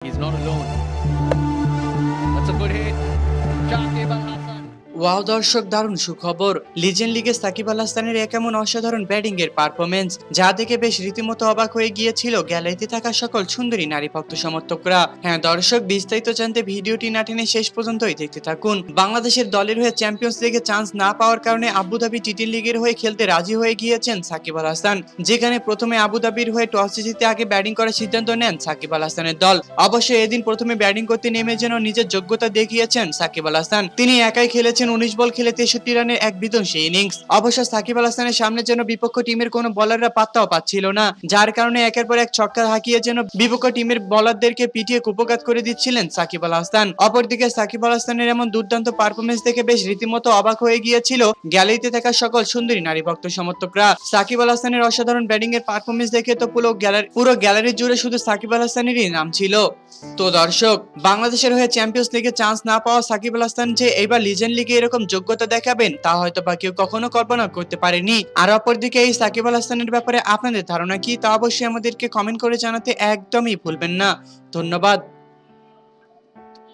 He's not alone. That's a good hit. Shakib Al Hasan. Wow দর্শক, দারুণ সুখবর। Legend লিগে সাকিব আল হাসানের এমন অসাধারণ ব্যাটিং এর পারফরমেন্স যা দেখে বেশ রীতিমতো অবাক হয়ে গিয়েছিল গ্যালারিতে থাকা সকল সুন্দরী নারী ভক্ত সমর্থকরা। হ্যাঁ দর্শক, বিস্তারিত জানতে ভিডিওটি না টেনে শেষ পর্যন্তই দেখতে থাকুন। বাংলাদেশের দলের হয়ে চ্যাম্পিয়ন্স লিগে চান্স না পাওয়ার কারণে আবুধাবি টি-10 লিগের হয়ে খেলতে রাজি হয়ে গিয়েছেন সাকিব আল হাসান, যেখানে প্রথমে আবুধাবির হয়ে টস জিতে আগে ব্যাটিং করার সিদ্ধান্ত নেন সাকিব আল হাসানের দল। অবশ্যই এদিন প্রথমে ব্যাটিং করতে নেমে যেন নিজের যোগ্যতা দেখিয়েছেন সাকিব আল হাসান। তিনি একাই খেলেছেন 19 বল খেলে 63 রানের এক বিধ্বংসী ইনিংস। অবশ্য সাকিব আল হাসানের সামনে যেন বিপক্ষ টিমের কোনো বোলাররা পাত্তাও পাচ্ছিল না, যার কারণে একের পর এক ছক্কা হাঁকিয়ে যেন বিপক্ষ টিমের বোলারদেরকে পিটিয়ে কুপঘাত করে দিচ্ছিলেন সাকিব আল হাসান। অপরদিকে সাকিব আল হাসানের এমন দুর্দান্ত পারফরমেন্স দেখে বেশ রীতিমতো অবাক হয়ে গিয়েছিল গ্যালারিতে থাকা সকল সুন্দরী নারী ভক্ত সমর্থকরা। সাকিব আল হাসানের অসাধারণ ব্যাটিং এর পারফরমেন্স দেখে তো পুরো গ্যালারি জুড়ে শুধু সাকিব আল হাসানেরই নাম ছিল। তো দর্শক, বাংলাদেশের হয়ে চ্যাম্পিয়ন্স লিগে চান্স না পাওয়া সাকিব আল হাসান যে এবার লিজেন্ড লিগে এরকম যোগ্যতা দেখাবেন তা হয়তো বা কেউ কখনো কল্পনা করতে পারেনি। আর অপরদিকে এই সাকিব আল হাসানের ব্যাপারে আপনাদের ধারণা কি তা অবশ্যই আমাদেরকে কমেন্ট করে জানাতে একদমই ভুলবেন না। ধন্যবাদ।